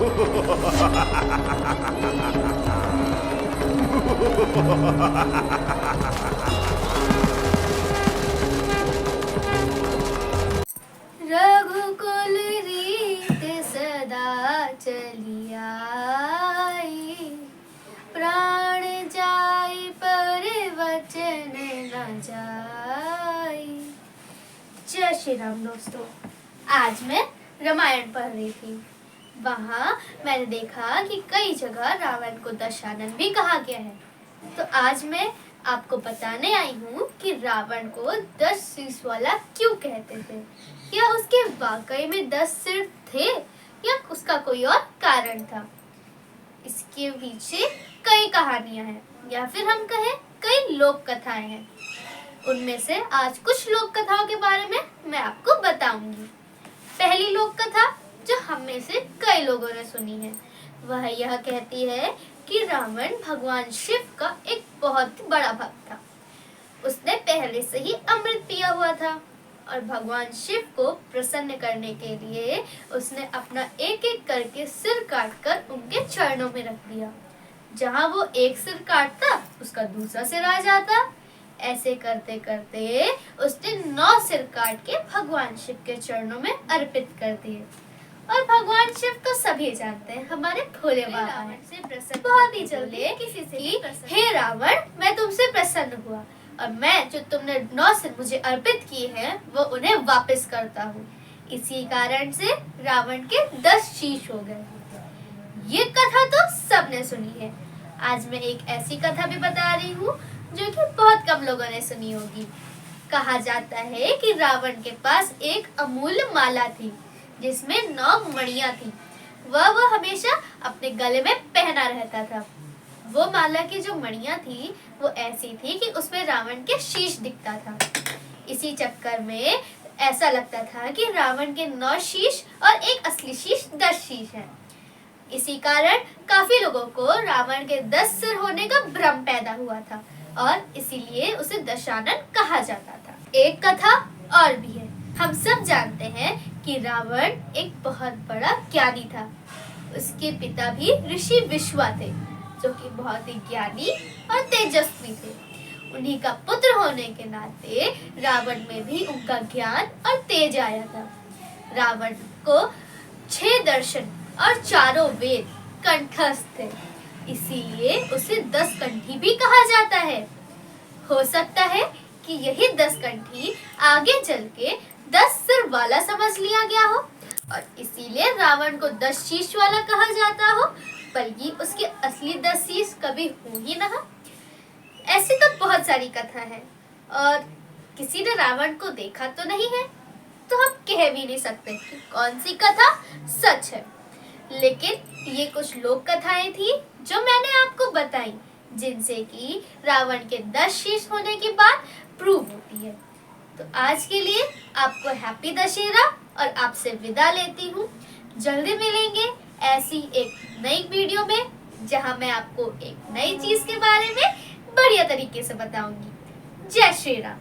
रघुकुल रीत सदा चली आई, प्राण जाई पर वचन न जाई। जय श्री राम दोस्तों। आज मैं रामायण पढ़ रही थी। वहाँ मैंने देखा कि कई जगह रावण को दशानन भी कहा गया है। तो आज मैं आपको बताने आई हूँ कि रावण को 10 शीश वाला क्यों कहते थे, या उसके वाकई में 10 सिर थे या उसका कोई और कारण था। इसके पीछे कई कहानियां हैं, या फिर हम कहें कई लोक कथाएं हैं। उनमें से आज कुछ लोक कथाओं के बारे में मैं आपको बताऊंगी। पहली लोक कथा जो हम में से कई लोगों ने सुनी है, वह यह कहती है कि रावण भगवान शिव का एक बहुत बड़ा भक्त था। उसने पहले से ही अमृत पिया हुआ था और भगवान शिव को प्रसन्न करने के लिए उसने अपना एक एक करके सिर काटकर उनके चरणों में रख दिया। जहाँ वो एक सिर काटता उसका दूसरा सिर आ जाता। ऐसे करते करते उसने 9 सिर काट के भगवान शिव के चरणों में अर्पित कर दिए। और भगवान शिव तो सभी जानते हैं, हमारे भोले बाबा हैं। बहुत ही जल्दी किसी से हे रावण, मैं तुमसे प्रसन्न हुआ और मैं जो तुमने 9 सिर मुझे अर्पित किए हैं वो उन्हें वापस करता हूँ। इसी कारण से रावण के 10 शीश हो गए। ये कथा तो सबने सुनी है। आज मैं एक ऐसी कथा भी बता रही हूँ जो कि बहुत कम लोगों ने सुनी होगी। कहा जाता है कि रावण के पास एक अमूल्य माला थी जिसमें 9 मणियां थी। वह हमेशा अपने गले में पहना रहता था। वो माला की जो मणियां थी वो ऐसी थी कि उसमें रावण के शीश दिखता था। इसी चक्कर में ऐसा लगता था कि रावण के 9 शीश और एक असली शीश 10 शीश है। इसी कारण काफी लोगों को रावण के 10 सिर होने का भ्रम पैदा हुआ था और इसीलिए उसे दशानन कहा जाता था। एक कथा और भी है। हम सब जानते हैं कि रावण एक बहुत बड़ा ज्ञानी था। उसके पिता भी ऋषि विश्वा थे जो कि बहुत ही ज्ञानी और तेजस्वी थे। उन्हीं का पुत्र होने के नाते रावण में भी उनका ज्ञान और तेज आया था। रावण को 6 दर्शन और 4 वेद कंठस्थ थे, इसीलिए उसे 10 कंठी भी कहा जाता है। हो सकता है कि यही 10 कंठी आगे चल के 10 सिर वाला समझ लिया गया हो और इसीलिए रावण को 10 शीश वाला कहा जाता हो, बल्कि उसके असली 10 शीश कभी हो ही ना। ऐसी तो बहुत सारी कथा है और किसी ने रावण को देखा तो नहीं है, तो हम कह भी नहीं सकते कि कौन सी कथा सच है। लेकिन ये कुछ लोक कथाएं थी जो मैंने आपको बताई, जिनसे कि रावण के 10 शीश होने की बात प्रूव होती है। तो आज के लिए आपको हैप्पी दशहरा और आपसे विदा लेती हूँ। जल्दी मिलेंगे ऐसी एक नई वीडियो में जहाँ मैं आपको एक नई चीज के बारे में बढ़िया तरीके से बताऊंगी। जय श्री राम।